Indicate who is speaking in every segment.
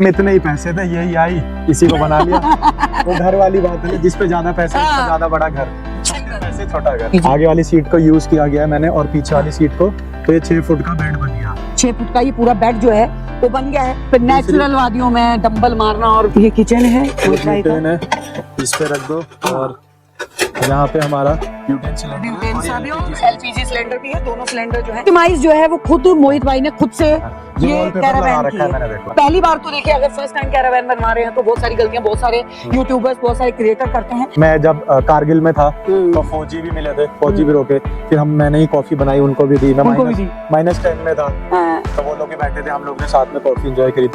Speaker 1: इतने ही पैसे थे, यही आई इसी को बना लिया। वो घर वाली बात है, जिस पे ज्यादा पैसे उसका ज्यादा बड़ा घर, पैसे छोटा घर। आगे वाली सीट को यूज किया गया है मैंने और पीछे वाली सीट को, तो ये 6 फुट का बेड बन गया।
Speaker 2: 6 फुट का ये पूरा बेड जो है वो बन गया है। फिर नेचुरल वादियों में डंबल मारना। और ये किचन है,
Speaker 1: किचन है, इस पे रख दो। और यहाँ पे हमारा
Speaker 2: एलपीजी सिलेंडर भी है, दोनों सिलेंडर जो है कस्टमाइज जो है वो खुद मोहित भाई ने खुद से ये कैरावैन की है। पहली बार तो देखिए, अगर फर्स्ट टाइम कैरावैन बनवा रहे हैं तो बहुत सारी गलतियां बहुत सारे यूट्यूबर्स बहुत सारे क्रिएटर करते हैं।
Speaker 1: मैं जब कारगिल में था तो फौजी भी मिले थे, फौजी भी रोके, फिर मैंने ही कॉफी बनाई, उनको भी दी। मैं -10 में था तो वो लोग भी बैठे थे, हम लोग ने साथ में कॉफी एंजॉय करी।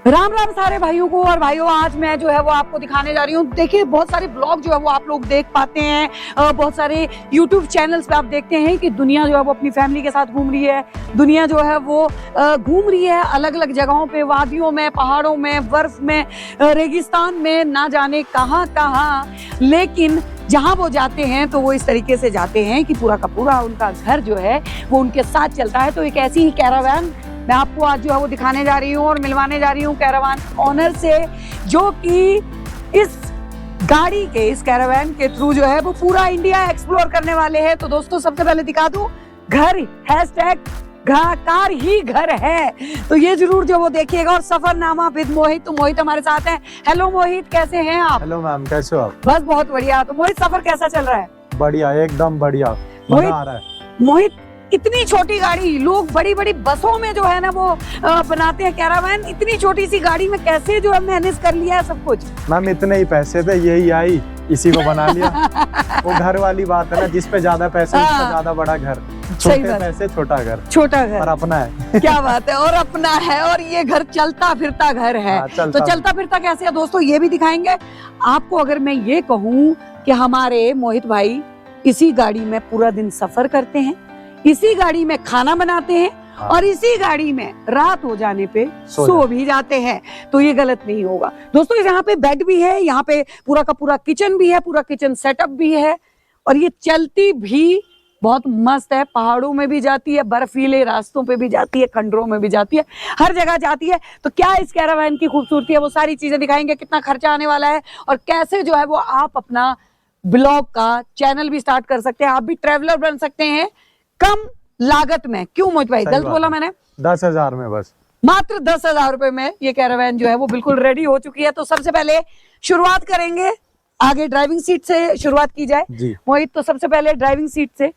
Speaker 2: राम राम सारे भाइयों को। और भाइयों, आज मैं जो है वो आपको दिखाने जा रही हूँ। देखिए, बहुत सारे ब्लॉग जो है वो आप लोग देख पाते हैं, बहुत सारे यूट्यूब चैनल्स पे आप देखते हैं कि दुनिया जो है वो अपनी फैमिली के साथ घूम रही है। दुनिया जो है वो घूम रही है अलग अलग जगहों पे, वादियों में, पहाड़ों में, बर्फ में, रेगिस्तान में, ना जाने कहाँ कहाँ। लेकिन जहाँ वो जाते हैं तो वो इस तरीके से जाते हैं कि पूरा का पूरा उनका घर जो है वो उनके साथ चलता है। तो एक ऐसी ही कैरावैन मैं आपको आज जो है वो दिखाने जा रही हूँ और मिलवाने जा रही हूँ कैरावैन ओनर से, जो कि इस गाड़ी के, इस कैरावैन के थ्रू जो है वो पूरा इंडिया एक्सप्लोर करने वाले हैं। तो दोस्तों, सबसे पहले दिखा दूं घर, #कार ही घर है, तो ये जरूर जो वो देखिएगा। और सफरनामा विद मोहित, तो मोहित हमारे साथ हैं। हेलो मोहित, कैसे हैं आप?
Speaker 1: हेलो मैम, कैसे हो आप?
Speaker 2: बस बहुत बढ़िया। तो मोहित, सफर कैसा चल रहा है?
Speaker 1: बढ़िया, एकदम बढ़िया, मजा आ रहा है।
Speaker 2: मोहित, इतनी छोटी गाड़ी, लोग बड़ी बड़ी बसों में जो है ना वो बनाते हैं कैरावैन, इतनी छोटी सी गाड़ी में कैसे जो है मैनेज कर लिया है सब कुछ?
Speaker 1: मैम इतने ही पैसे थे, यही आई इसी को बना लिया। वो घर वाली बात है ना, जिस पे ज्यादा पैसे उसका ज्यादा बड़ा घर, छोटे पैसे छोटा घर,
Speaker 2: छोटा घर,
Speaker 1: और अपना है।
Speaker 2: क्या बात है, और अपना है, और ये घर चलता फिरता घर है। तो चलता फिरता कैसे है दोस्तों, ये भी दिखाएंगे आपको। अगर मैं ये कहूँ कि हमारे मोहित भाई इसी गाड़ी में पूरा दिन सफर करते हैं, इसी गाड़ी में खाना बनाते हैं, और इसी गाड़ी में रात हो जाने पे सो भी जाते हैं, तो ये गलत नहीं होगा दोस्तों। यहाँ पे बेड भी है, यहाँ पे पूरा का पूरा किचन भी है, पूरा किचन सेटअप भी है, और ये चलती भी बहुत मस्त है। पहाड़ों में भी जाती है, बर्फीले रास्तों पे भी जाती है, खंडरों में भी जाती है, हर जगह जाती है। तो क्या इस कैरावैन की खूबसूरती है, वो सारी चीजें दिखाएंगे। कितना खर्चा आने वाला है और कैसे जो है वो आप अपना ब्लॉग का चैनल भी स्टार्ट कर सकते हैं, आप भी ट्रेवलर बन सकते हैं कम लागत में। क्यों मोहित भाई, गलत बोला मैंने?
Speaker 1: 10,000 में, बस मात्र
Speaker 2: 10,000 रुपए में ये कैरावैन जो है वो बिल्कुल रेडी हो चुकी है। तो सबसे पहले शुरुआत करेंगे, आगे ड्राइविंग सीट से शुरुआत की जाए मोहित। तो सबसे पहले ड्राइविंग सीट से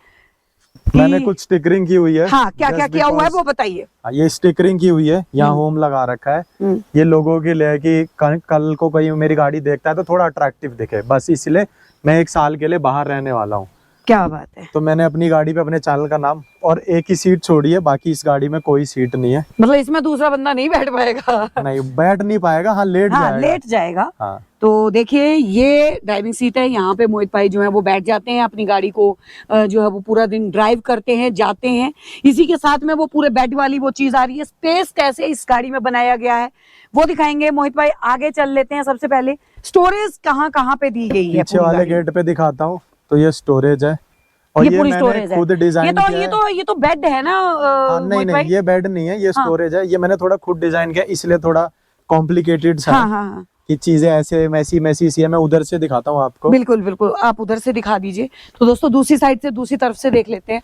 Speaker 1: मैंने कुछ स्टिकरिंग की हुई है।
Speaker 2: हाँ, क्या क्या किया हुआ है वो बताइए।
Speaker 1: ये स्टिकरिंग की हुई है, यहाँ होम लगा रखा है। ये लोगों के लिए कि कल को कोई मेरी गाड़ी देखता है तो थोड़ा अट्रैक्टिव दिखे, बस इसलिए मैं 1 साल के लिए बाहर रहने वाला हूँ।
Speaker 2: क्या बात है।
Speaker 1: तो मैंने अपनी गाड़ी पे अपने चैनल का नाम और एक ही सीट छोड़ी है, बाकी इस गाड़ी में कोई सीट नहीं है।
Speaker 2: मतलब इसमें दूसरा बंदा नहीं बैठ पाएगा? नहीं,
Speaker 1: बैठ नहीं पाएगा। हाँ, लेट जाएगा।
Speaker 2: हाँ। तो देखिए, ये ड्राइविंग सीट है, यहाँ पे मोहित भाई जो है वो बैठ जाते हैं, अपनी गाड़ी को जो है वो पूरा दिन ड्राइव करते हैं, जाते हैं। इसी के साथ में वो पूरे बेड वाली वो चीज आ रही है। स्पेस कैसे इस गाड़ी में बनाया गया है वो दिखाएंगे मोहित भाई। आगे चल लेते हैं। सबसे पहले स्टोरेज कहाँ पे दी गई है?
Speaker 1: पीछे वाले गेट पे दिखाता हूँ। तो ये स्टोरेज है, और ये पूरी स्टोरेज है। खुद डिजाइन किया है।
Speaker 2: ये तो बेड है ना?
Speaker 1: नहीं, ये बेड नहीं है, ये स्टोरेज है। ये मैंने थोड़ा खुद डिजाइन किया, इसलिए थोड़ा कॉम्प्लिकेटेड सा है कि चीजें ऐसे मैसी सी है। मैं उधर से दिखाता हूँ आपको।
Speaker 2: बिल्कुल, आप उधर से दिखा दीजिए। तो दोस्तों, दूसरी साइड से, दूसरी तरफ से देख लेते हैं।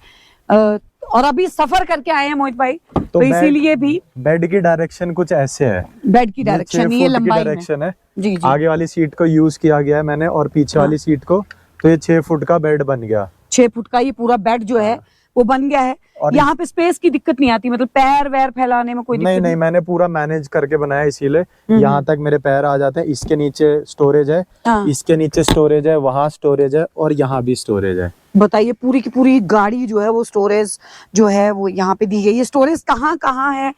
Speaker 2: और अभी सफर करके आए हैं मोहित भाई, तो इसीलिए भी
Speaker 1: बेड की डायरेक्शन कुछ ऐसे है।
Speaker 2: बेड की डायरेक्शन, ये लंबाई
Speaker 1: डायरेक्शन है जी। आगे वाली सीट को यूज किया गया है मैंने और पीछे वाली सीट को, तो ये 6 फुट का बेड बन गया।
Speaker 2: 6 फुट का ये पूरा बेड जो है वो बन गया है।
Speaker 1: और
Speaker 2: यहाँ पे स्पेस की दिक्कत नहीं आती, मतलब पैर वैर फैलाने में कोई दिक्कत
Speaker 1: नहीं, मैंने पूरा मैनेज करके बनाया, इसीलिए यहाँ तक मेरे पैर आ जाते हैं। इसके नीचे स्टोरेज है,
Speaker 2: हाँ।
Speaker 1: इसके नीचे स्टोरेज है, वहाँ स्टोरेज है और यहाँ भी स्टोरेज है।
Speaker 2: बताइए, पूरी की पूरी गाड़ी जो है वो स्टोरेज जो है वो यहाँ पे दी गई है। स्टोरेज कहाँ है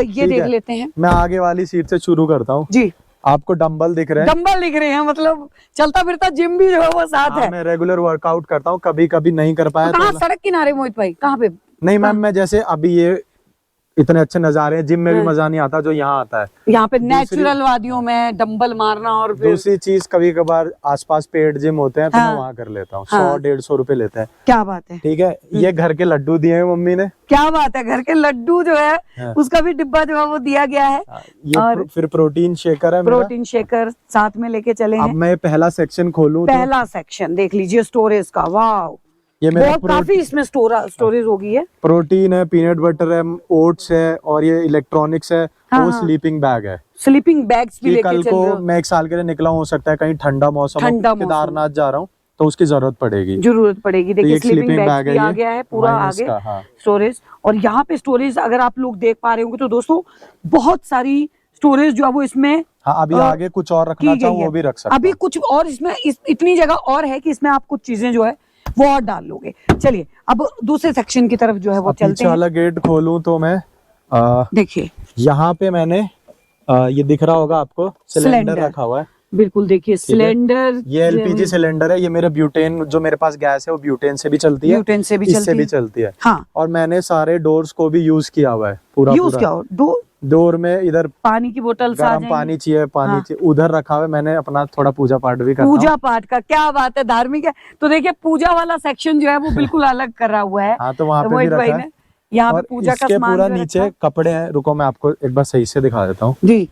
Speaker 2: ये देख लेते हैं।
Speaker 1: मैं आगे वाली सीट से शुरू करता हूँ
Speaker 2: जी।
Speaker 1: आपको डंबल दिख रहे हैं?
Speaker 2: डंबल दिख रहे हैं, मतलब चलता फिरता जिम भी जो है वो साथ है।
Speaker 1: मैं रेगुलर वर्कआउट करता हूँ, कभी कभी नहीं कर पाया
Speaker 2: तो कहाँ, सड़क किनारे मोहित भाई, कहाँ पे?
Speaker 1: नहीं मैम, मैं जैसे अभी ये इतने अच्छे नजारे हैं, जिम में भी मजा नहीं आता जो यहाँ आता है।
Speaker 2: यहाँ पे नेचुरल वादियों में डंबल मारना। और फिर
Speaker 1: दूसरी चीज, कभी कभार आसपास पेड जिम होते हैं तो मैं वहाँ कर लेता हूँ। 100-150 रुपए लेते हैं।
Speaker 2: क्या बात है।
Speaker 1: ठीक है, ये घर के लड्डू दिए हैं मम्मी ने।
Speaker 2: क्या बात है, घर के लड्डू जो है उसका भी डिब्बा जो है वो दिया गया है।
Speaker 1: ये फिर प्रोटीन शेकर है,
Speaker 2: प्रोटीन शेकर साथ में लेके चले हैं।
Speaker 1: अब मैं पहला सेक्शन खोलूं
Speaker 2: पहला सेक्शन देख लीजिए स्टोरेज का। वाह,
Speaker 1: ये मेरा
Speaker 2: काफी इसमें स्टोरेज हो गई है।
Speaker 1: प्रोटीन है, पीनट बटर है, ओट्स है और ये इलेक्ट्रॉनिक्स है। वो स्लीपिंग बैग है।
Speaker 2: स्लीपिंग बैग्स भी लेके
Speaker 1: कल
Speaker 2: चल
Speaker 1: को
Speaker 2: रहे हो।
Speaker 1: मैं 1 साल के लिए निकला हूँ, हो सकता है कहीं ठंडा मौसम हो, केदारनाथ जा रहा हूँ तो उसकी जरूरत पड़ेगी। देखिए
Speaker 2: स्लीपिंग बैग भी आ गया है पूरा आगे स्टोरेज। और यहाँ पे स्टोरेज अगर आप लोग देख पा रहे होंगे तो दोस्तों बहुत सारी स्टोरेज जो है वो इसमें।
Speaker 1: हाँ, अभी आगे कुछ और रखना चाहो वो भी रख सकते।
Speaker 2: अभी कुछ और इसमें इतनी जगह और है कि इसमें आप कुछ चीजें जो है वो और डाल लोगे। चलिए अब दूसरे सेक्शन की तरफ जो है वो चलते हैं।
Speaker 1: वाला गेट खोलूं तो मैं
Speaker 2: देखिए यहाँ
Speaker 1: पे मैंने ये दिख रहा होगा आपको, सिलेंडर रखा हुआ है।
Speaker 2: बिल्कुल, देखिए सिलेंडर,
Speaker 1: ये एलपीजी सिलेंडर है। ये मेरे ब्यूटेन, जो मेरे पास गैस है वो ब्यूटेन से भी चलती है,
Speaker 2: ब्यूटेन से भी
Speaker 1: इससे भी चलती है।
Speaker 2: हाँ।
Speaker 1: और मैंने सारे डोर्स को भी यूज किया हुआ है पूरा। डोर में इधर पानी की बोतल, गर्म पानी चाहिए, चाहिए, उधर रखा हुआ है। मैंने अपना थोड़ा पूजा पाठ भी करता हूं।
Speaker 2: पूजा पाठ का क्या बात है, धार्मिक है। तो देखिए पूजा वाला सेक्शन जो है वो बिल्कुल अलग करा हुआ है।
Speaker 1: हाँ, तो वहाँ पे भी रखा है।
Speaker 2: यहाँ पे पूजा का सामान
Speaker 1: पूरा नीचे कपड़े हैं। रुको मैं आपको एक बार सही से दिखा देता हूँ
Speaker 2: जी।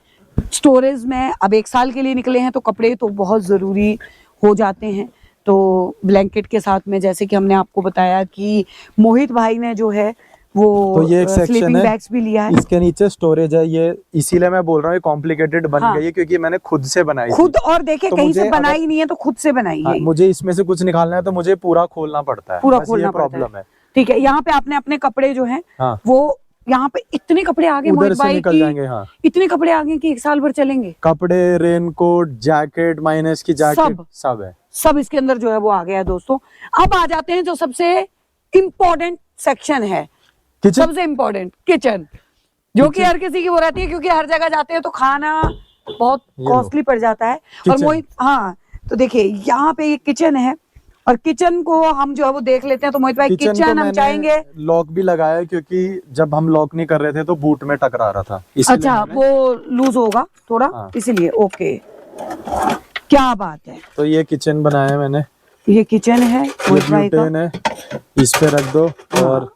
Speaker 2: स्टोरेज में अब 1 साल के लिए निकले हैं तो कपड़े तो बहुत जरूरी हो जाते हैं। तो ब्लैंकेट के साथ में, जैसे कि हमने आपको बताया कि मोहित भाई ने जो है वो
Speaker 1: तो ये एक सेक्शन है,
Speaker 2: बैग्स भी लिया है।
Speaker 1: इसके नीचे स्टोरेज है। ये इसीलिए मैं बोल रहा हूँ कॉम्प्लिकेटेड बन गई है क्योंकि मैंने खुद से बनाई
Speaker 2: खुद। और देखिए तो कहीं से बनाई नहीं है, तो खुद से बनाई है।
Speaker 1: मुझे इसमें से कुछ निकालना है तो मुझे पूरा खोलना पड़ता है,
Speaker 2: पूरा खोलना
Speaker 1: प्रॉब्लम है।
Speaker 2: ठीक है, यहाँ पे आपने अपने कपड़े जो है वो, यहाँ पे इतने कपड़े आगे
Speaker 1: उधर से निकल जाएंगे। हाँ,
Speaker 2: इतने कपड़े आगे कि 1 साल भर चलेंगे।
Speaker 1: कपड़े, रेनकोट, जैकेट, माइनस की जैकेट, सब है।
Speaker 2: सब इसके अंदर जो है वो आ गया है दोस्तों। अब आ जाते हैं जो सबसे इम्पोर्टेंट सेक्शन है, सबसे इम्पोर्टेंट किचन, जो कि हर किसी की वो रहती है क्योंकि हर जगह जाते हैं तो खाना बहुत कॉस्टली पड़ जाता है। और मोहित, हाँ तो देखिए यहाँ पे ये किचन है और किचन को हम जो है वो देख लेते हैं। तो मोहित भाई किचन हम चाहेंगे।
Speaker 1: लॉक भी लगाया क्योंकि जब हम लॉक नहीं कर रहे थे तो बूट में टकरा रहा था।
Speaker 2: अच्छा, वो लूज होगा थोड़ा, इसीलिए। ओके, क्या बात है।
Speaker 1: तो ये किचन बनाया है मैंने।
Speaker 2: ये किचन है मोहित भाई का।
Speaker 1: है, इस पे रख दो। और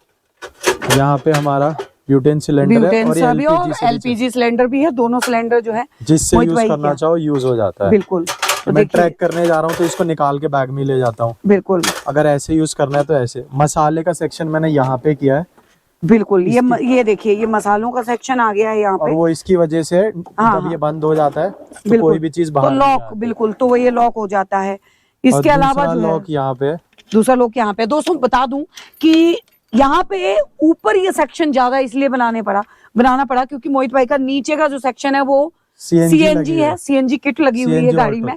Speaker 1: यहाँ पे हमारा ब्यूटेन सिलेंडर है और एलपीजी
Speaker 2: सिलेंडर भी है। दोनों सिलेंडर जो है
Speaker 1: जिससे यूज करना चाहो यूज हो जाता है।
Speaker 2: बिल्कुल।
Speaker 1: तो मैं ट्रैक करने जा रहा हूँ तो इसको निकाल के बैग में ले जाता हूँ।
Speaker 2: बिल्कुल,
Speaker 1: अगर ऐसे यूज करना है तो ऐसे। मसाले का सेक्शन मैंने यहाँ पे किया है।
Speaker 2: बिल्कुल, ये देखिए ये मसालों का सेक्शन आ गया है यहाँ पे।
Speaker 1: और वो इसकी वजह से जब ये बंद हो जाता है तो कोई भी चीज बाहर
Speaker 2: लॉक, बिल्कुल, तो वो ये लॉक हो जाता है। इसके अलावा जो
Speaker 1: लॉक यहाँ पे,
Speaker 2: दूसरा लॉक यहाँ पे। दोस्तों बता दूं कि यहाँ पे ऊपर ये सेक्शन ज्यादा इसलिए बनाना पड़ा क्योंकि मोहित भाई का नीचे का जो सेक्शन है वो सीएनजी है। सीएनजी किट लगी हुई है गाड़ी में,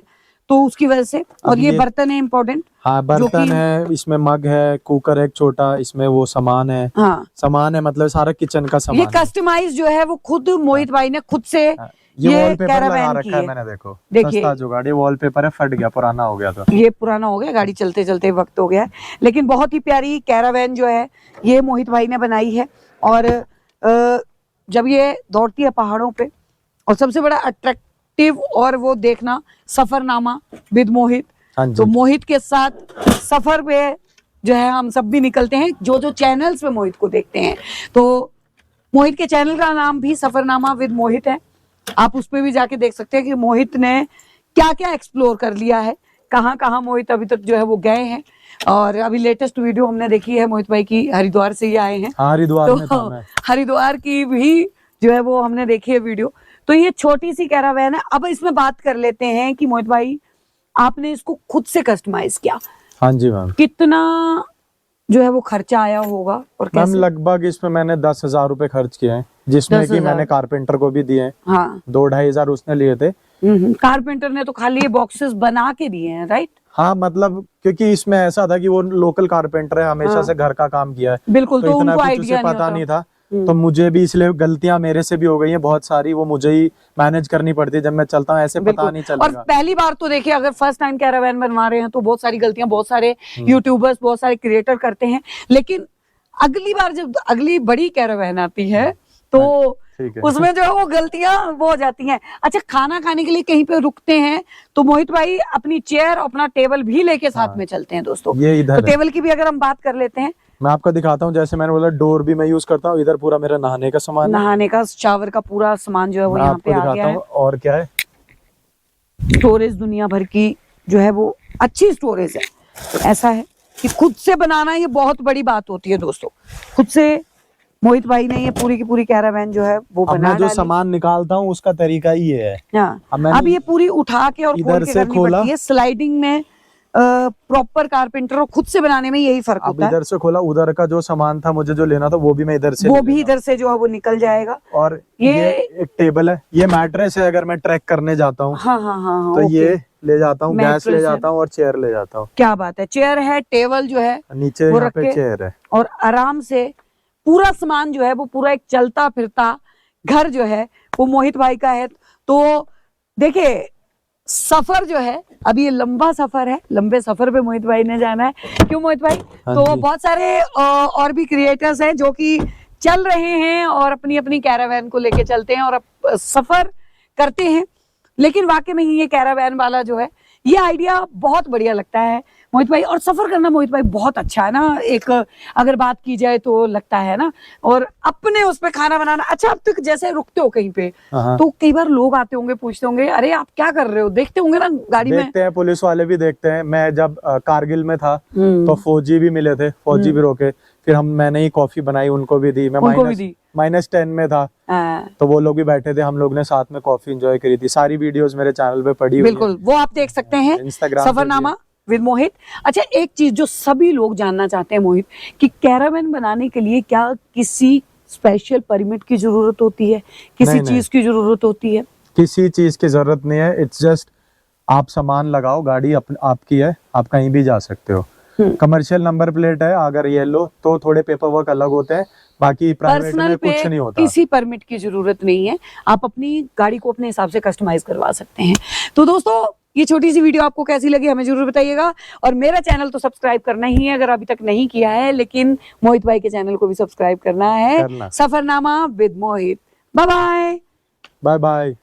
Speaker 2: तो उसकी वजह से। और ये बर्तन है इम्पोर्टेंट।
Speaker 1: हाँ, बर्तन है, इसमें मग है, कुकर है छोटा, इसमें वो सामान है।
Speaker 2: हाँ,
Speaker 1: सामान है मतलब सारा किचन का सामान।
Speaker 2: ये कस्टमाइज जो है वो खुद मोहित भाई ने खुद से
Speaker 1: ये वॉलपेपर लगा रखा है मैंने। देखो, सस्ता जुगाड़। ये वॉलपेपर है, फट गया, पुराना हो गया। तो
Speaker 2: ये पुराना हो गया, गाड़ी चलते चलते वक्त हो गया है। लेकिन बहुत ही प्यारी कैरावैन जो है ये मोहित भाई ने बनाई है। और जब ये दौड़ती है पहाड़ों पे, और सबसे बड़ा अट्रैक्टिव और वो देखना, सफरनामा विद मोहित। तो मोहित के साथ सफर पे जो है हम सब भी निकलते हैं, जो चैनल्स पे मोहित को देखते हैं। तो मोहित के चैनल का नाम भी सफरनामा विद मोहित है। आप उस पे भी जाके देख सकते हैं कि मोहित ने क्या क्या एक्सप्लोर कर लिया है, कहाँ कहाँ मोहित अभी तक जो है वो गए हैं। और अभी लेटेस्ट वीडियो हमने देखी है मोहित भाई की, हरिद्वार से ही आए हैं।
Speaker 1: हरिद्वार में था मैं।
Speaker 2: हरिद्वार की भी जो है वो हमने देखी है वीडियो। तो ये छोटी सी कैरावैन है। अब इसमें बात कर लेते हैं कि मोहित भाई आपने इसको खुद से कस्टमाइज किया।
Speaker 1: हाँ जी मैम।
Speaker 2: कितना जो है वो खर्चा आया होगा और
Speaker 1: मैम
Speaker 2: कैसे?
Speaker 1: लगभग इसमें मैंने 10,000 रुपए खर्च किए हैं, जिसमें कि
Speaker 2: 10,000
Speaker 1: मैंने कारपेंटर को भी दिए हैं,
Speaker 2: हाँ
Speaker 1: 2-2,500 उसने लिए थे।
Speaker 2: कारपेंटर ने तो खाली ये बॉक्सेस बना के दिए हैं, राइट?
Speaker 1: हाँ मतलब क्योंकि इसमें ऐसा था कि वो लोकल कारपेंटर है, हमेशा
Speaker 2: हाँ।
Speaker 1: से घर का काम किया है,
Speaker 2: बिल्कुल, तो
Speaker 1: इतना
Speaker 2: उनको
Speaker 1: कुछ
Speaker 2: आइडिया
Speaker 1: उसे
Speaker 2: नहीं
Speaker 1: पता
Speaker 2: होता।
Speaker 1: नहीं था। तो मुझे भी इसलिए गलतियां मेरे से भी हो गई हैं बहुत सारी, वो मुझे ही मैनेज करनी पड़ती है जब मैं चलता हूँ, ऐसे पता
Speaker 2: बिल्कुल।
Speaker 1: नहीं
Speaker 2: और
Speaker 1: चलेगा।
Speaker 2: पहली बार तो देखिए, अगर फर्स्ट टाइम कैरावैन बनवा रहे हैं तो बहुत सारी गलतियां बहुत सारे यूट्यूबर्स, बहुत सारे क्रिएटर करते हैं, लेकिन अगली बार जब अगली बड़ी कैरावैन आती है तो
Speaker 1: ठीक है।
Speaker 2: उसमें जो है वो गलतियां वो हो जाती हैं। अच्छा, खाना खाने के लिए कहीं पे रुकते हैं तो मोहित भाई अपनी चेयर, अपना टेबल भी लेके साथ में चलते हैं दोस्तों।
Speaker 1: ये इधर
Speaker 2: तो
Speaker 1: है।
Speaker 2: टेबल की भी अगर हम बात कर लेते हैं,
Speaker 1: मैं आपको दिखाता हूँ, जैसे मैंने बोला डोर भी मैं यूज करता हूँ, इधर पूरा मेरा नहाने का सामान है।
Speaker 2: नहाने का, शावर का पूरा सामान जो है वो
Speaker 1: मैं
Speaker 2: यहाँ
Speaker 1: आपको
Speaker 2: पे आ
Speaker 1: दिखाता
Speaker 2: गया है।
Speaker 1: हूँ और क्या है,
Speaker 2: स्टोरेज दुनिया भर की जो है वो अच्छी स्टोरेज है। ऐसा है कि खुद से बनाना ये बहुत बड़ी बात होती है दोस्तों। खुद से मोहित भाई ने ये पूरी की पूरी कैरावैन जो है वो
Speaker 1: अब
Speaker 2: बना
Speaker 1: मैं जो
Speaker 2: डाली।
Speaker 1: सामान निकालता हूँ उसका तरीका ही ये है।
Speaker 2: हाँ,
Speaker 1: अब मैंने
Speaker 2: अब ये पूरी उठा के और खोल
Speaker 1: इधर
Speaker 2: के
Speaker 1: से
Speaker 2: करनी
Speaker 1: खोला।
Speaker 2: पड़ती है। स्लाइडिंग में प्रॉपर कारपेंटर और खुद से बनाने में यही फर्क
Speaker 1: अब
Speaker 2: होता है।
Speaker 1: इधर से खोला, उधर का जो सामान था मुझे जो लेना था वो भी मैं इधर से
Speaker 2: वो
Speaker 1: ले
Speaker 2: भी
Speaker 1: लेता
Speaker 2: इधर से जो है वो निकल जाएगा।
Speaker 1: हूँ। और
Speaker 2: ये-
Speaker 1: ये एक टेबल है, ये मैट्रेस है, अगर मैं ट्रैक करने जाता हूँ
Speaker 2: हाँ हाँ हाँ,
Speaker 1: तो
Speaker 2: ओके।
Speaker 1: ये ले जाता हूँ, गैस
Speaker 2: मैट्रेस
Speaker 1: ले
Speaker 2: है।
Speaker 1: जाता हूँ और चेयर ले जाता हूँ।
Speaker 2: क्या बात है, चेयर है, टेबल जो है
Speaker 1: नीचे
Speaker 2: वो
Speaker 1: यहाँ
Speaker 2: रख
Speaker 1: पे
Speaker 2: के
Speaker 1: चेयर है।
Speaker 2: और आराम से पूरा सामान जो है वो पूरा एक चलता फिरता घर जो है वो मोहित भाई का है। तो देखिए, सफर जो है, अभी ये लंबा सफर है, लंबे सफर पे मोहित भाई ने जाना है। क्यों मोहित भाई?
Speaker 1: हाँ
Speaker 2: तो
Speaker 1: जी।
Speaker 2: बहुत सारे और भी क्रिएटर्स हैं जो कि चल रहे हैं और अपनी अपनी कैरावैन को लेके चलते हैं और सफर करते हैं। लेकिन वाकई में ही ये कैरावैन वाला जो है, ये आइडिया बहुत बढ़िया लगता है मोहित भाई। और सफर करना मोहित भाई बहुत अच्छा है ना, एक अगर बात की जाए तो लगता है ना। और अपने उस पे खाना बनाना अच्छा। अब तक जैसे रुकते हो कहीं पे
Speaker 1: हाँ।
Speaker 2: तो कई बार लोग आते होंगे, पूछते होंगे अरे आप क्या कर रहे हो, देखते होंगे ना गाड़ी में।
Speaker 1: देखते हैं, पुलिस वाले भी देखते हैं। मैं जब कारगिल में था तो फौजी भी मिले थे, फौजी भी रोके, फिर मैंने ही कॉफी बनाई, उनको भी दी। मैं
Speaker 2: उनको भी दी।
Speaker 1: -10 में था तो वो लोग भी बैठे थे, हम लोग ने साथ में कॉफी एंजॉय करी थी। सारी वीडियोस मेरे चैनल पे पड़ी हुई
Speaker 2: बिल्कुल, वो आप देख सकते हैं,
Speaker 1: Instagram पे
Speaker 2: सफरनामा विद मोहित। अच्छा, एक चीज जो सभी लोग जानना चाहते हैं मोहित, कि कैरावैन बनाने के लिए क्या किसी स्पेशल परमिट की जरूरत होती है, किसी
Speaker 1: नहीं,
Speaker 2: चीज की जरूरत होती है?
Speaker 1: किसी चीज की जरूरत नहीं है। इट्स जस्ट आप सामान लगाओ, गाड़ी आपकी है, आप कहीं भी जा सकते हो। कमर्शियल नंबर प्लेट है, अगर येलो तो थोड़े पेपर वर्क अलग होते हैं, बाकी प्राइवेट
Speaker 2: पर्सनल
Speaker 1: में
Speaker 2: पे
Speaker 1: कुछ नहीं होता।
Speaker 2: किसी परमिट की जरूरत नहीं है, आप अपनी गाड़ी को अपने हिसाब से कस्टमाइज करवा सकते हैं। तो दोस्तों, ये छोटी सी वीडियो आपको कैसी लगी हमें जरूर बताइएगा। और मेरा चैनल तो सब्सक्राइब करना ही है अगर अभी तक नहीं किया है, लेकिन मोहित भाई के चैनल को भी सब्सक्राइब करना है। Safarnama with Mohit. Bye bye.
Speaker 1: Bye bye.